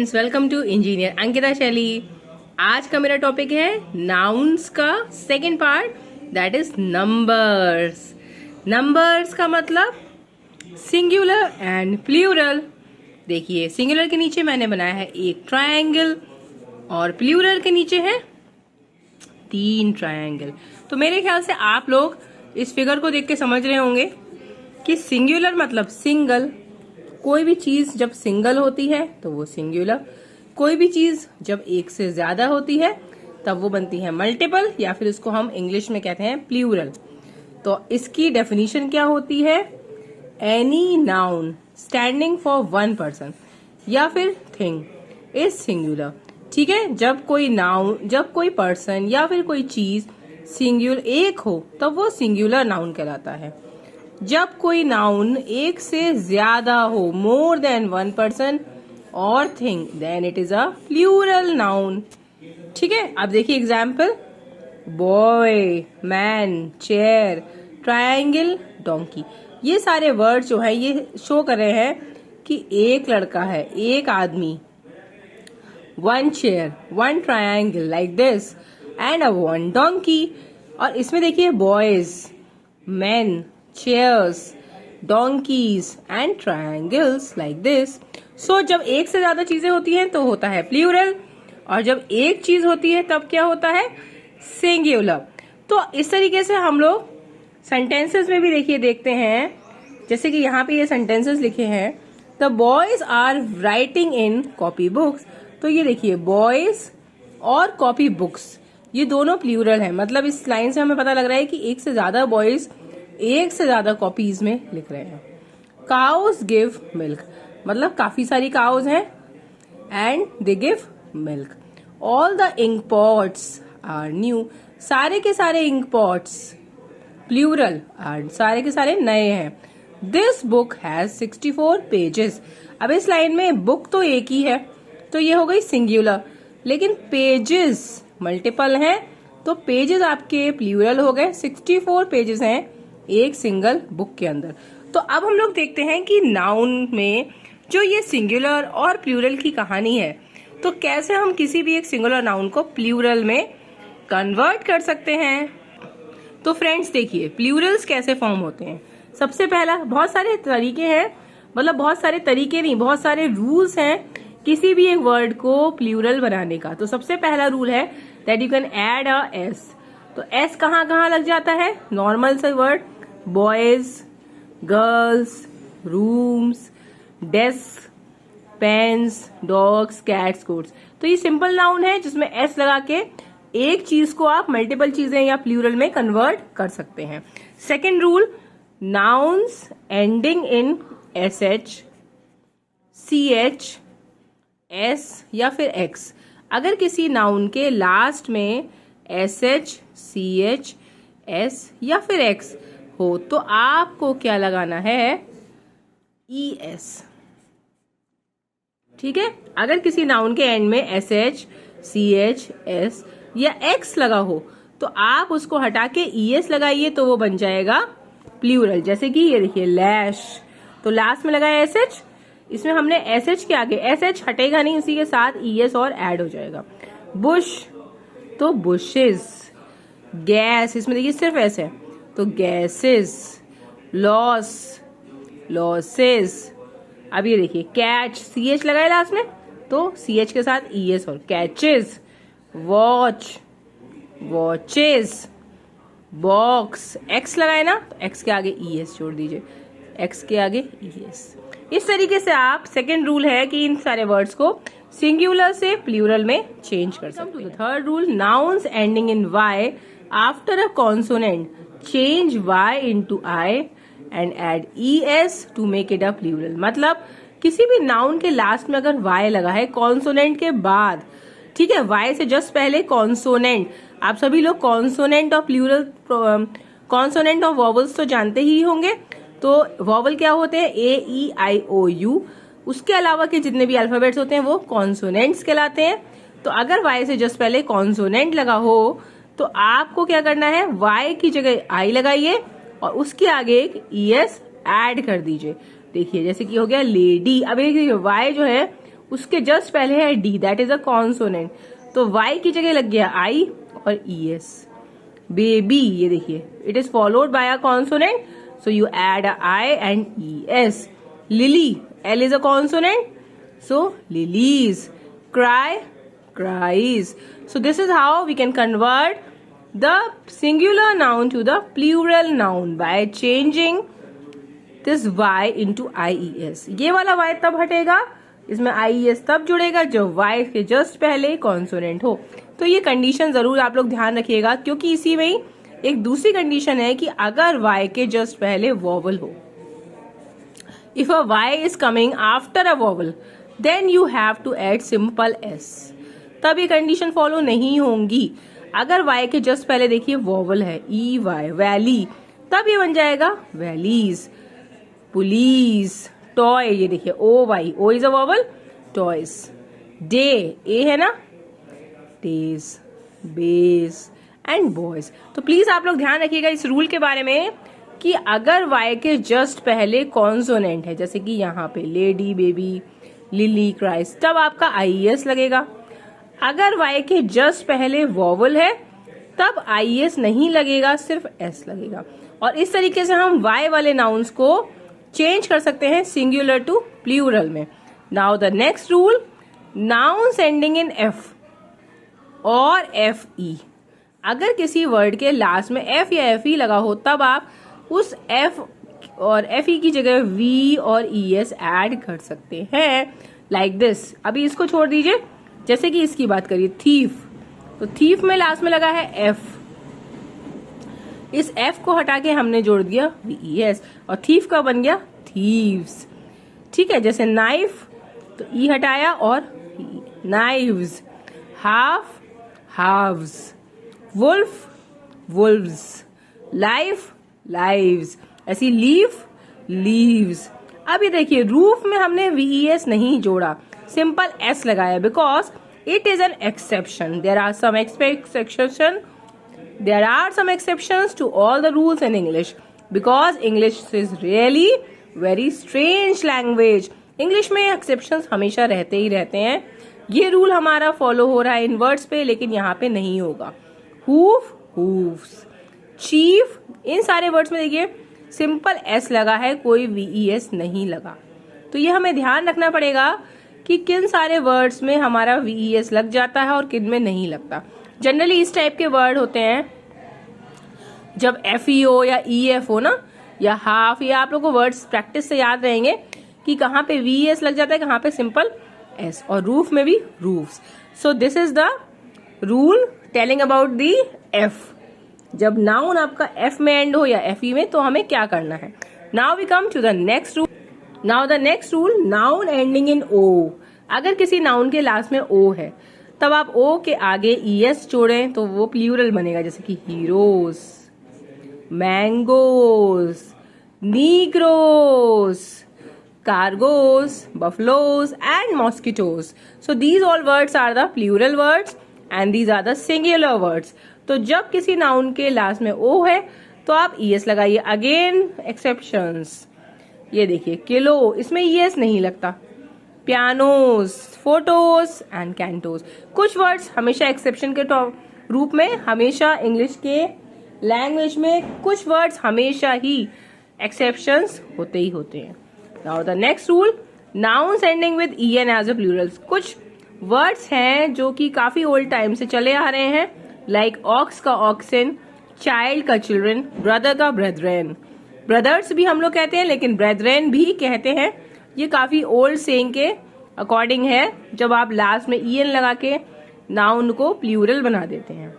Friends, welcome to engineer Ankita Shaili. आज का मेरा टॉपिक है नाउन्स का second part, that is numbers. Numbers का मतलब सिंगुलर एंड प्लूरल। देखिए, सिंगुलर के नीचे मैंने बनाया है एक ट्रायंगल और प्लूरल के नीचे है 3 ट्रायंगल। तो मेरे ख्याल से आप लोग इस फिगर को देख के समझ रहे होंगे कि सिंगुलर मतलब सिंगल, कोई भी चीज जब सिंगल होती है तो वो सिंगुलर, कोई भी चीज जब एक से ज्यादा होती है तब वो बनती है मल्टीपल, या फिर इसको हम इंग्लिश में कहते हैं प्लूरल। तो इसकी डेफिनेशन क्या होती है? Any noun standing for one person या फिर थिंग इज सिंगुलर। ठीक है, जब कोई नाउन, जब कोई पर्सन या फिर कोई चीज सिंगुलर एक हो तब वो सिंगुलर नाउन कहलाता है। जब कोई नाउन एक से ज्यादा हो, मोर देन वन पर्सन और thing, then it is a plural noun. ठीक है, अब देखिए example, boy, man, chair, triangle, donkey. ये सारे वर्ड जो है ये शो कर रहे हैं कि एक लड़का है, एक आदमी, one chair, one triangle like this and a one donkey. और इसमें देखिए boys, man, chairs, donkeys and triangles like this. So जब एक से ज्यादा चीजें होती हैं तो होता है प्लूरल, और जब एक चीज होती है तब क्या होता है? सिंगुलर। तो इस तरीके से हम लोग सेंटेंसेस में भी देखिए देखते हैं, जैसे कि यहाँ पे ये सेंटेंसेस लिखे हैं, the boys are writing in copy books. तो ये देखिए बॉयज और कॉपी बुक्स, ये दोनों प्लूरल है। मतलब इस लाइन से हमें पता लग रहा है कि एक से ज्यादा बॉयज एक से ज्यादा कॉपीज में लिख रहे हैं। काउज गिव मिल्क, मतलब काफी सारी काउज हैं and they give milk. All the ink pots are new, सारे के सारे इंक पॉट्स प्लूरल, सारे के सारे नए हैं। This book has 64 pages. अब इस लाइन में बुक तो एक ही है तो ये हो गई सिंगुलर, लेकिन पेजेस मल्टीपल हैं तो पेजेस आपके प्लूरल हो गए। 64 पेजेस हैं एक सिंगल बुक के अंदर। तो अब हम लोग देखते हैं कि नाउन में जो ये सिंगुलर और प्लूरल की कहानी है, तो कैसे हम किसी भी एक सिंगुलर नाउन को प्लूरल में कन्वर्ट कर सकते हैं। तो फ्रेंड्स देखिए, प्लूरल्स कैसे फॉर्म होते हैं। सबसे पहला, बहुत सारे तरीके हैं, मतलब बहुत सारे तरीके नहीं, बहुत सारे रूल्स हैं किसी भी एक वर्ड को प्लूरल बनाने का। तो सबसे पहला रूल है that you can add a S. तो एस कहाँ कहाँ लग जाता है? नॉर्मल से word, boys, girls, rooms, desk, pens, dogs, cats, goats. तो ये सिंपल नाउन है जिसमें एस लगा के एक चीज को आप मल्टीपल चीजें या प्लूरल में कन्वर्ट कर सकते हैं। Second rule, nouns ending in S H, C H, S या फिर एक्स। अगर किसी नाउन के लास्ट में S H, C H, S या फिर एक्स हो तो आपको क्या लगाना है? E S. ठीक है, अगर किसी नाउन के एंड में S H, C H, S या एक्स लगा हो तो आप उसको हटा के ई एस लगाइए तो वो बन जाएगा प्लूरल। जैसे कि ये देखिए लैश, तो लास्ट में लगाया एस एच, इसमें हमने एस एच के आगे एस एच हटेगा नहीं, उसी के साथ ई एस और ऐड हो जाएगा। बुश तो बुशेस, गैस, इसमें देखिए सिर्फ एस है तो गैसेस, लॉस, लॉसेस। अब ये देखिए कैच, सी एच लगाए लास्ट में तो सी एच के साथ ई एस और catches. Watch, watches, box, x लगाए ना तो एक्स के आगे ई एस जोड़ दीजिए, एक्स के आगे ई एस। इस तरीके से आप, सेकेंड रूल है कि इन सारे वर्ड्स को सिंगुलर से प्लूरल में चेंज कर सकते हैं। Third rule, nouns ending in Y after a consonant change Y into I and add E S to make it a plural. मतलब किसी भी नाउन के लास्ट में अगर वाई लगा है कॉन्सोनेंट के बाद, ठीक है, वाई से जस्ट पहले कॉन्सोनेंट, आप सभी लोग कॉन्सोनेंट और प्लूरल, कॉन्सोनेंट और वॉवल्स तो जानते ही होंगे। तो वॉवल क्या होते हैं? ए, ई, आई, ओ, यू। उसके अलावा के जितने भी अल्फाबेट्स होते हैं वो कॉन्सोनेंट्स कहलाते हैं। तो अगर वाई से जस्ट पहले कॉन्सोनेंट लगा हो तो आपको क्या करना है? वाई की जगह आई लगाइए और उसके आगे एक ई एस ऐड कर दीजिए। देखिए जैसे कि हो गया लेडी। अब देखिए वाई जो है उसके जस्ट पहले है D, that is a consonant, तो वाई की जगह लग गया आई और ई एस। बेबी, ये देखिए, it is followed by a consonant, so you add a I and ES. Lily, L is a consonant, so lilies. Cry, cries. So this is how we can convert the singular noun to the plural noun by changing this Y into IES. ये वाला Y तब हटेगा, इसमें IES तब जुड़ेगा जब Y के just पहले कॉन्सोनेंट हो। तो ये कंडीशन जरूर आप लोग ध्यान रखिएगा, क्योंकि इसी में ही एक दूसरी कंडीशन है कि अगर Y के जस्ट पहले वॉवल हो, if a Y is coming after a vowel, then you have to add simple S, तब ये कंडीशन फॉलो नहीं होंगी। अगर Y के जस्ट पहले देखिए वॉवल है, EY, वैली, तब ये बन जाएगा वैलीज। पुलिस, टॉय, ये देखिए OY, O is a vowel, toys. Day, A है ना, डेज, बेस एंड बॉयज। तो प्लीज आप लोग ध्यान रखिएगा इस रूल के बारे में कि अगर Y के जस्ट पहले कॉन्सोनेंट है, जैसे कि यहाँ पे लेडी, बेबी, लिली, क्राइस, तब आपका IES लगेगा। अगर Y के जस्ट पहले वॉवल है तब IES नहीं लगेगा, सिर्फ S लगेगा। और इस तरीके से हम Y वाले नाउन्स को चेंज कर सकते हैं सिंगुलर टू प्लूरल में। Now the next rule, nouns ending in F और FE, अगर किसी वर्ड के लास्ट में F या FE लगा हो तब आप उस F और FE की जगह V और ES ऐड कर सकते हैं, लाइक दिस। अभी इसको छोड़ दीजिए, जैसे कि इसकी बात करिए, थीफ, तो थीफ में लास्ट में लगा है F, इस F को हटा के हमने जोड़ दिया VES और थीफ का बन गया थीव्स। ठीक है, जैसे नाइफ, तो E हटाया और knives. Half, halves. Wolf, wolves. Life, lives. ऐसी लीफ, लीव्स। अब ये देखिए, रूफ में हमने VES नहीं जोड़ा, सिंपल S लगाया, because it is an exception. There are some exception, there are some exceptions to all the rules in English, because English is really very strange language. English में exceptions हमेशा रहते ही रहते हैं। ये rule हमारा follow हो रहा है इन वर्ड्स पे, लेकिन यहाँ पे नहीं होगा। hoof, hoofs, chief, इन सारे वर्ड्स में देखिए सिंपल S लगा है, कोई VES नहीं लगा। तो ये हमें ध्यान रखना पड़ेगा कि किन सारे वर्ड्स में हमारा VES लग जाता है और किन में नहीं लगता। जनरली इस टाइप के वर्ड होते हैं जब FE हो या EF हो ना, या हाफ, या आप लोग को वर्ड्स प्रैक्टिस से याद रहेंगे कि कहाँ पे VES लग जाता है, कहाँ पे सिंपल S, और रूफ में भी roofs. So this is the rule telling about the F। जब नाउन आपका F में एंड हो या FE में, तो हमें क्या करना है। Now we come to the next rule. Now the next rule, noun ending in O। अगर किसी नाउन के लास्ट में O है, तब आप O के आगे ES जोड़ें तो वो प्लूरल बनेगा, जैसे कि heroes, mangoes, negroes, cargos, buffaloes and mosquitoes. So these all words are the plural words and these are the singular words. तो जब किसी नाउन के लास्ट में O है तो आप ES लगाइए। अगेन एक्सेप्शंस, ये देखिए किलो, इसमें ES नहीं लगता। पियानोज, फोटोज एंड कैंटोज, कुछ वर्ड्स हमेशा एक्सेप्शन के रूप में, हमेशा इंग्लिश के लैंग्वेज में कुछ वर्ड्स हमेशा ही एक्सेप्शंस होते ही होते हैं। Now the next rule, nouns ending with EN as a plurals. कुछ वर्ड्स हैं जो कि काफी ओल्ड टाइम से चले आ रहे हैं, लाइक ऑक्स का ऑक्सन, चाइल्ड का चिल्ड्रन, ब्रदर का ब्रेदरेन। ब्रदर्स भी हम लोग कहते हैं, लेकिन ब्रेदरेन भी कहते हैं। ये काफी ओल्ड सेइंग के अकॉर्डिंग है, जब आप लास्ट में EN लगा के नाउन को प्लूरल बना देते हैं।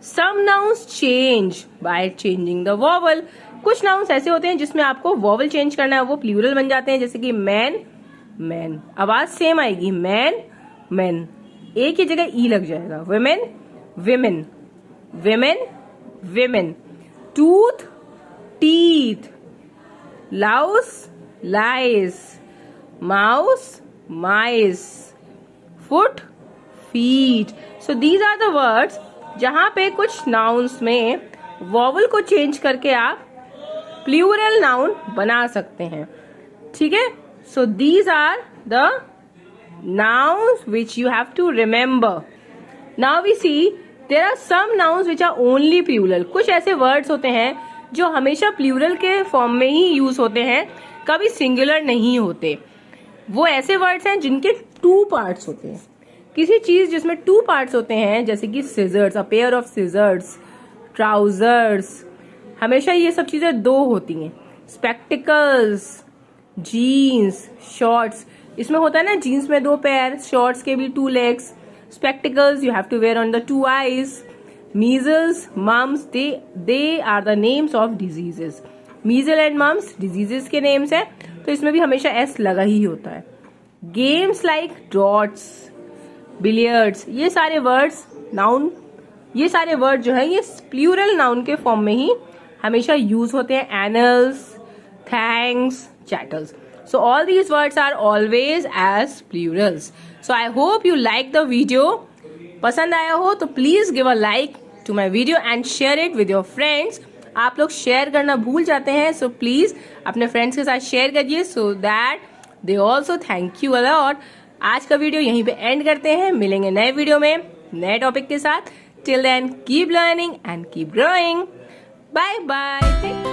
Some nouns change by changing the vowel. कुछ नाउन्स ऐसे होते हैं जिसमें आपको वॉवल चेंज करना है, वो प्लूरल बन जाते हैं, जैसे कि मैन, मैन, आवाज सेम आएगी, मैन, मैन, ए की जगह ई लग जाएगा। Woman, women, women, women. Tooth, teeth, louse, lice, mouse, mice, foot, feet. So these are the words जहां पे कुछ नाउन्स में वॉवल को चेंज करके आप प्लूरल नाउन बना सकते हैं। ठीक है, so these are the nouns which you have to remember. Now we see there are some nouns which are only plural. कुछ ऐसे words होते हैं जो हमेशा प्लूरल के फॉर्म में ही यूज होते हैं, कभी सिंगुलर नहीं होते. वो ऐसे वर्ड्स हैं जिनके 2 पार्ट्स होते हैं. किसी चीज जिसमें 2 पार्ट्स होते हैं, जैसे कि scissors, a pair of scissors, trousers, हमेशा ये सब चीजें 2 होती हैं. spectacles, jeans, shorts, इसमें होता है ना जीन्स में 2 पैर, शॉर्ट्स के भी 2 legs. spectacles you have to wear on the 2 eyes. measles, mumps, they are the names of diseases. measles and mumps diseases के names है, तो इसमें भी हमेशा s लगा ही होता है. games like dots, billiards, ये सारे वर्ड्स नाउन, ये सारे वर्ड जो है ये प्लूरल नाउन के फॉर्म में ही हमेशा यूज होते हैं. Annals, thanks, chattels. So all these words are always as plurals. So I hope you like the video. पसंद आया हो तो please give a like to my video and share it with your friends. आप लोग share करना भूल जाते हैं, सो प्लीज अपने फ्रेंड्स के साथ शेयर करिए so that they also thank you a lot. आज का वीडियो यहीं पे एंड करते हैं. मिलेंगे नए वीडियो में नए टॉपिक के साथ. Till then keep learning and keep growing. Bye bye.